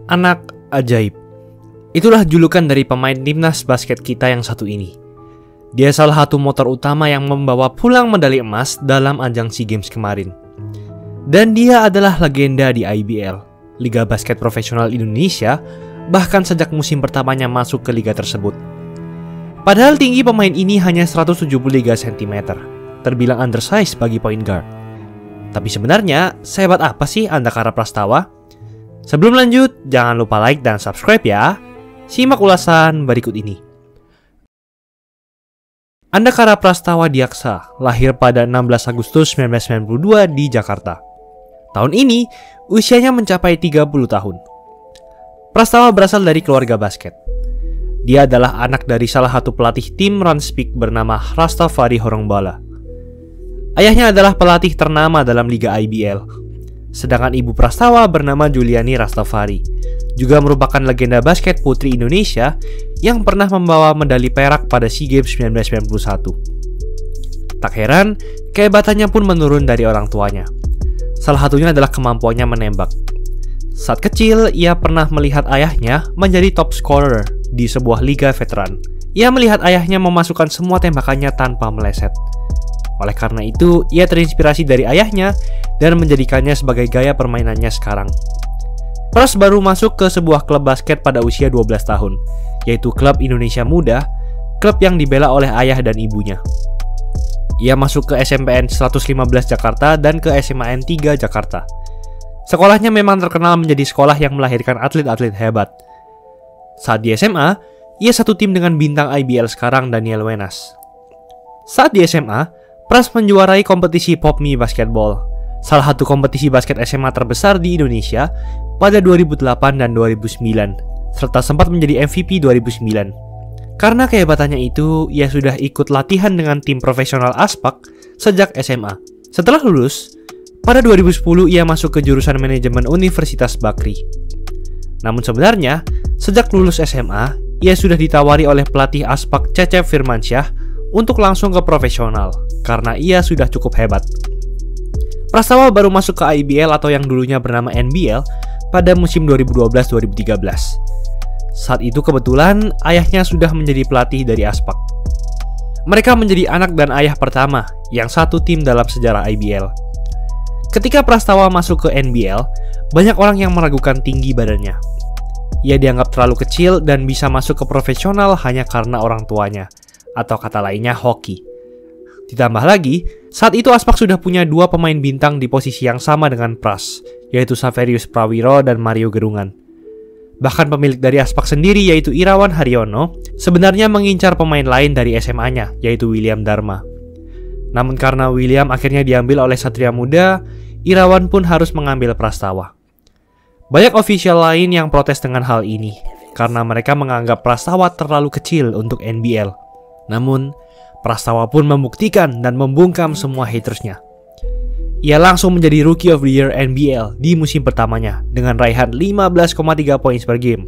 Anak ajaib. Itulah julukan dari pemain timnas basket kita yang satu ini. Dia salah satu motor utama yang membawa pulang medali emas dalam ajang SEA Games kemarin. Dan dia adalah legenda di IBL, Liga Basket Profesional Indonesia, bahkan sejak musim pertamanya masuk ke liga tersebut. Padahal tinggi pemain ini hanya 173 cm, terbilang undersize bagi point guard. Tapi sebenarnya, sehebat apa sih Andakara Prastawa? Sebelum lanjut, jangan lupa like dan subscribe ya. Simak ulasan berikut ini. Andakara Prastawa Diaksa lahir pada 16 Agustus 1992 di Jakarta. Tahun ini, usianya mencapai 30 tahun. Prastawa berasal dari keluarga basket. Dia adalah anak dari salah satu pelatih tim Ranspik bernama Rastafari Horongbala. Ayahnya adalah pelatih ternama dalam Liga IBL. Sedangkan ibu Prastawa bernama Juliani Rastafari, juga merupakan legenda basket putri Indonesia yang pernah membawa medali perak pada SEA Games 1991. Tak heran, kehebatannya pun menurun dari orang tuanya. Salah satunya adalah kemampuannya menembak. Saat kecil, ia pernah melihat ayahnya menjadi top scorer di sebuah liga veteran. Ia melihat ayahnya memasukkan semua tembakannya tanpa meleset. Oleh karena itu, ia terinspirasi dari ayahnya dan menjadikannya sebagai gaya permainannya sekarang. Pras baru masuk ke sebuah klub basket pada usia 12 tahun, yaitu Klub Indonesia Muda, klub yang dibela oleh ayah dan ibunya. Ia masuk ke SMPN 115 Jakarta dan ke SMAN 3 Jakarta. Sekolahnya memang terkenal menjadi sekolah yang melahirkan atlet-atlet hebat. Saat di SMA, ia satu tim dengan bintang IBL sekarang Daniel Wenas. Saat di SMA, Pras menjuarai kompetisi PopMi Basketball, salah satu kompetisi basket SMA terbesar di Indonesia pada 2008 dan 2009, serta sempat menjadi MVP 2009. Karena kehebatannya itu, ia sudah ikut latihan dengan tim profesional Aspak sejak SMA. Setelah lulus, pada 2010 ia masuk ke jurusan manajemen Universitas Bakri. Namun sebenarnya, sejak lulus SMA, ia sudah ditawari oleh pelatih Aspak Cecep Firmansyah untuk langsung ke profesional, karena ia sudah cukup hebat. Prastawa baru masuk ke IBL atau yang dulunya bernama NBL pada musim 2012-2013. Saat itu kebetulan ayahnya sudah menjadi pelatih dari Aspak. Mereka menjadi anak dan ayah pertama yang satu tim dalam sejarah IBL. Ketika Prastawa masuk ke NBL, banyak orang yang meragukan tinggi badannya. Ia dianggap terlalu kecil dan bisa masuk ke profesional hanya karena orang tuanya, atau kata lainnya hoki. Ditambah lagi, saat itu Aspak sudah punya dua pemain bintang di posisi yang sama dengan Pras, yaitu Saverius Prawiro dan Mario Gerungan. Bahkan pemilik dari Aspak sendiri, yaitu Irawan Haryono, sebenarnya mengincar pemain lain dari SMA-nya, yaitu William Dharma. Namun karena William akhirnya diambil oleh Satria Muda, Irawan pun harus mengambil Prastawa. Banyak ofisial lain yang protes dengan hal ini, karena mereka menganggap Prastawa terlalu kecil untuk NBL. Namun, Prastawa pun membuktikan dan membungkam semua hatersnya. Ia langsung menjadi Rookie of the Year NBL di musim pertamanya dengan raihan 15,3 poin per game,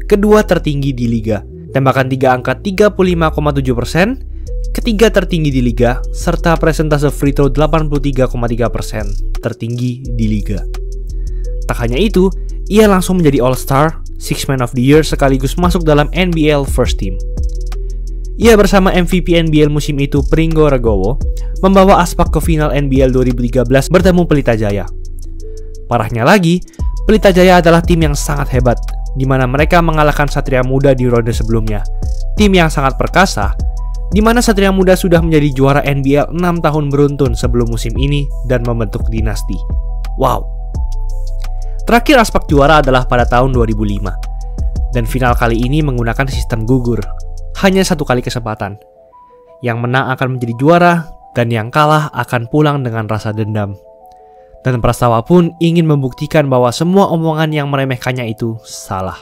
kedua tertinggi di liga, tembakan 3 angka 35,7%, ketiga tertinggi di liga, serta presentase free throw 83,3%, tertinggi di liga. Tak hanya itu, ia langsung menjadi All-Star, Six Man of the Year sekaligus masuk dalam NBL First Team. Ia bersama MVP NBL musim itu Pringgo Regowo membawa Aspak ke final NBL 2013 bertemu Pelita Jaya. Parahnya lagi, Pelita Jaya adalah tim yang sangat hebat, di mana mereka mengalahkan Satria Muda di ronde sebelumnya. Tim yang sangat perkasa, di mana Satria Muda sudah menjadi juara NBL 6 tahun beruntun sebelum musim ini dan membentuk dinasti. Wow. Terakhir Aspak juara adalah pada tahun 2005, dan final kali ini menggunakan sistem gugur. Hanya satu kali kesempatan. Yang menang akan menjadi juara, dan yang kalah akan pulang dengan rasa dendam. Dan Prastawa pun ingin membuktikan bahwa semua omongan yang meremehkannya itu salah.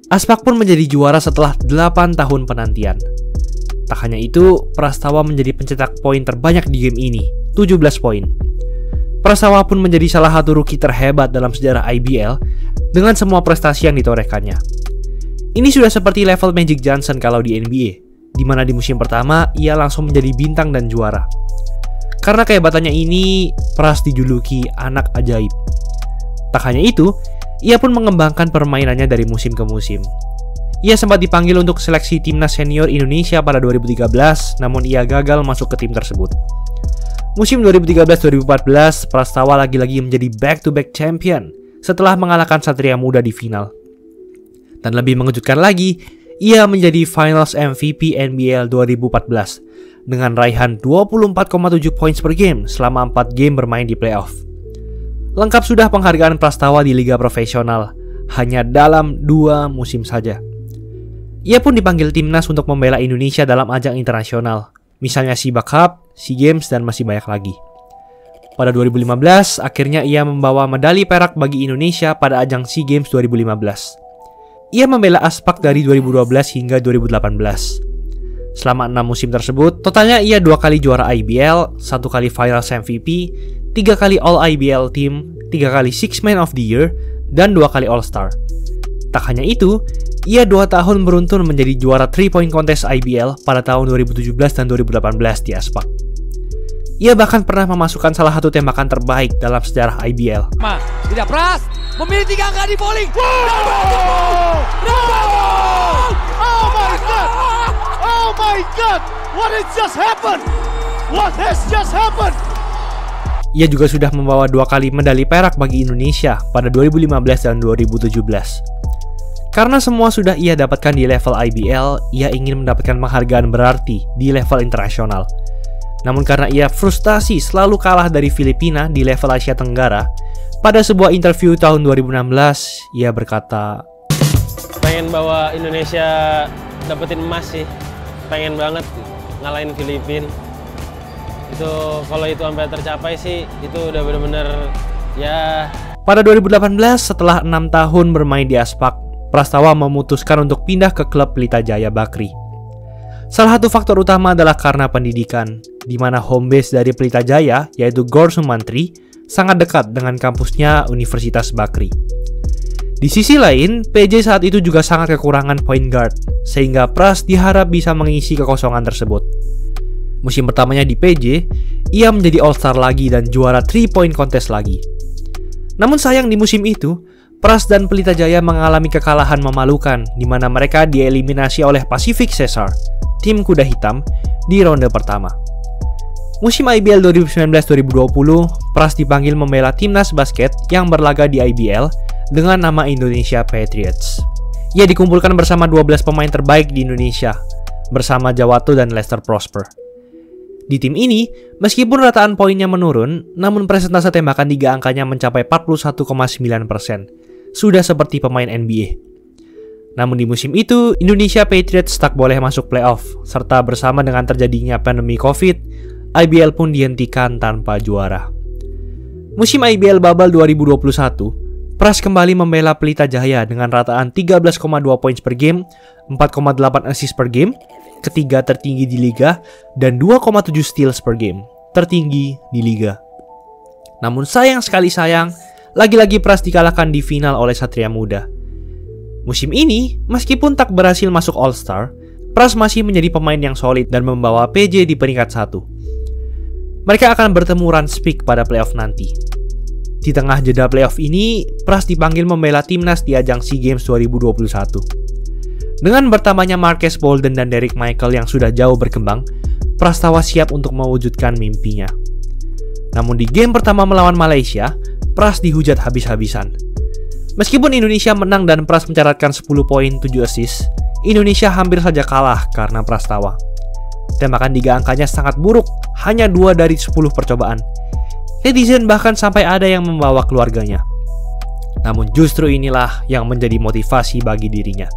Aspak pun menjadi juara setelah 8 tahun penantian. Tak hanya itu, Prastawa menjadi pencetak poin terbanyak di game ini, 17 poin. Prastawa pun menjadi salah satu rookie terhebat dalam sejarah IBL dengan semua prestasi yang ditorehkannya. Ini sudah seperti level Magic Johnson kalau di NBA, di mana di musim pertama ia langsung menjadi bintang dan juara. Karena kehebatannya ini, Pras dijuluki anak ajaib. Tak hanya itu, ia pun mengembangkan permainannya dari musim ke musim. Ia sempat dipanggil untuk seleksi timnas senior Indonesia pada 2013, namun ia gagal masuk ke tim tersebut. Musim 2013-2014, Prastawa lagi-lagi menjadi back-to-back champion setelah mengalahkan Satria Muda di final. Dan lebih mengejutkan lagi, ia menjadi Finals MVP NBL 2014 dengan raihan 24,7 points per game selama 4 game bermain di playoff. Lengkap sudah penghargaan Prastawa di liga profesional, hanya dalam 2 musim saja. Ia pun dipanggil timnas untuk membela Indonesia dalam ajang internasional, misalnya SIBA Cup, SEA Games, dan masih banyak lagi. Pada 2015, akhirnya ia membawa medali perak bagi Indonesia pada ajang SEA Games 2015. Ia membela Aspak dari 2012 hingga 2018. Selama 6 musim tersebut, totalnya ia 2 kali juara IBL, 1 kali Finals MVP, 3 kali All-IBL Team, 3 kali Six Man of the Year, dan 2 kali All-Star. Tak hanya itu, ia 2 tahun beruntun menjadi juara 3-point contest IBL pada tahun 2017 dan 2018 di Aspak. Ia bahkan pernah memasukkan salah satu tembakan terbaik dalam sejarah IBL. Tidak Pras, memilih 3 angka di bowling. Oh my God! Oh my God! What has just happened? What has just happened? Ia juga sudah membawa 2 kali medali perak bagi Indonesia pada 2015 dan 2017. Karena semua sudah ia dapatkan di level IBL, ia ingin mendapatkan penghargaan berarti di level internasional. Namun karena ia frustasi selalu kalah dari Filipina di level Asia Tenggara, pada sebuah interview tahun 2016, ia berkata, pengen bawa Indonesia dapetin emas sih. Pengen banget ngalahin Filipina. Itu kalau itu sampai tercapai sih, itu udah bener-bener ya. Pada 2018, setelah 6 tahun bermain di Aspak, Prastawa memutuskan untuk pindah ke klub Pelita Jaya Bakri. Salah satu faktor utama adalah karena pendidikan, di mana home base dari Pelita Jaya, yaitu Gor Sumantri, sangat dekat dengan kampusnya Universitas Bakri. Di sisi lain, PJ saat itu juga sangat kekurangan point guard, sehingga Pras diharap bisa mengisi kekosongan tersebut. Musim pertamanya di PJ, ia menjadi All-Star lagi dan juara 3-point contest lagi. Namun sayang di musim itu, Pras dan Pelita Jaya mengalami kekalahan memalukan, di mana mereka dieliminasi oleh Pacific Cesar, tim kuda hitam, di ronde pertama. Musim IBL 2019-2020, Pras dipanggil membela timnas basket yang berlaga di IBL dengan nama Indonesia Patriots. Ia dikumpulkan bersama 12 pemain terbaik di Indonesia, bersama Jawato dan Lester Prosper. Di tim ini, meskipun rataan poinnya menurun, namun persentase tembakan 3 angkanya mencapai 41,9%, sudah seperti pemain NBA. Namun di musim itu, Indonesia Patriots tak boleh masuk playoff, serta bersama dengan terjadinya pandemi COVID, IBL pun dihentikan tanpa juara. Musim IBL Bubble 2021, Pras kembali membela Pelita Jaya dengan rataan 13,2 points per game, 4,8 assist per game, ketiga tertinggi di liga, dan 2,7 steals per game, tertinggi di liga. Namun sayang sekali lagi-lagi Pras dikalahkan di final oleh Satria Muda. Musim ini, meskipun tak berhasil masuk All-Star, Pras masih menjadi pemain yang solid dan membawa PJ di peringkat 1. Mereka akan bertemu Rans Peak pada playoff nanti. Di tengah jeda playoff ini, Pras dipanggil membela timnas di ajang SEA Games 2021. Dengan bertambahnya Marques Bolden dan Derek Michael yang sudah jauh berkembang, Prastawa siap untuk mewujudkan mimpinya. Namun di game pertama melawan Malaysia, Pras dihujat habis-habisan. Meskipun Indonesia menang dan Pras mencatatkan 10 poin 7 assist, Indonesia hampir saja kalah karena Prastawa. Tembakan 3 angkanya sangat buruk, hanya 2 dari 10 percobaan. Netizen bahkan sampai ada yang membawa keluarganya. Namun justru inilah yang menjadi motivasi bagi dirinya.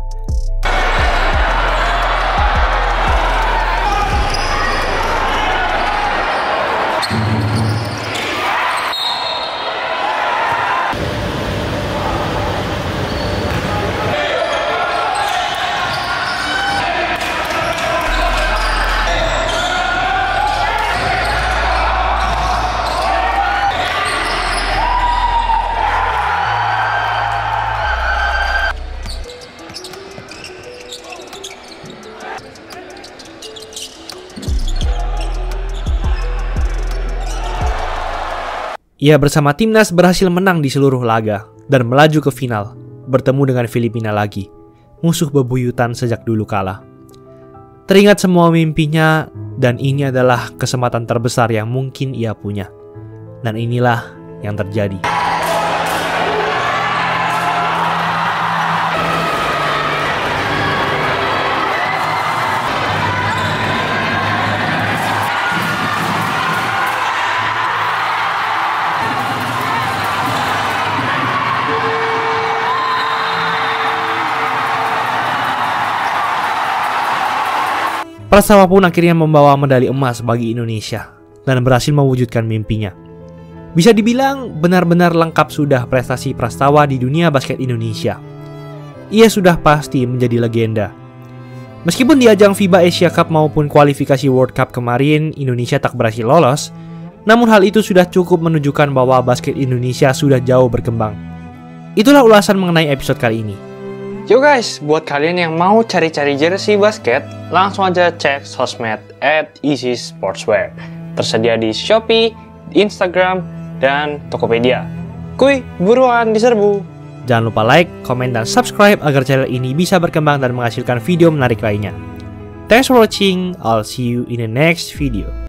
Ia bersama timnas berhasil menang di seluruh laga dan melaju ke final, bertemu dengan Filipina lagi, musuh bebuyutan sejak dulu kala. Teringat semua mimpinya, dan ini adalah kesempatan terbesar yang mungkin ia punya. Dan inilah yang terjadi. Prastawa pun akhirnya membawa medali emas bagi Indonesia dan berhasil mewujudkan mimpinya. Bisa dibilang benar-benar lengkap sudah prestasi Prastawa di dunia basket Indonesia. Ia sudah pasti menjadi legenda. Meskipun di ajang FIBA Asia Cup maupun kualifikasi World Cup kemarin Indonesia tak berhasil lolos, namun hal itu sudah cukup menunjukkan bahwa basket Indonesia sudah jauh berkembang. Itulah ulasan mengenai episode kali ini. Yo guys, buat kalian yang mau cari-cari jersey basket, langsung aja cek sosmed @easysportswear. Tersedia di Shopee, Instagram, dan Tokopedia. Kuy, buruan diserbu! Jangan lupa like, komen, dan subscribe agar channel ini bisa berkembang dan menghasilkan video menarik lainnya. Thanks for watching, I'll see you in the next video.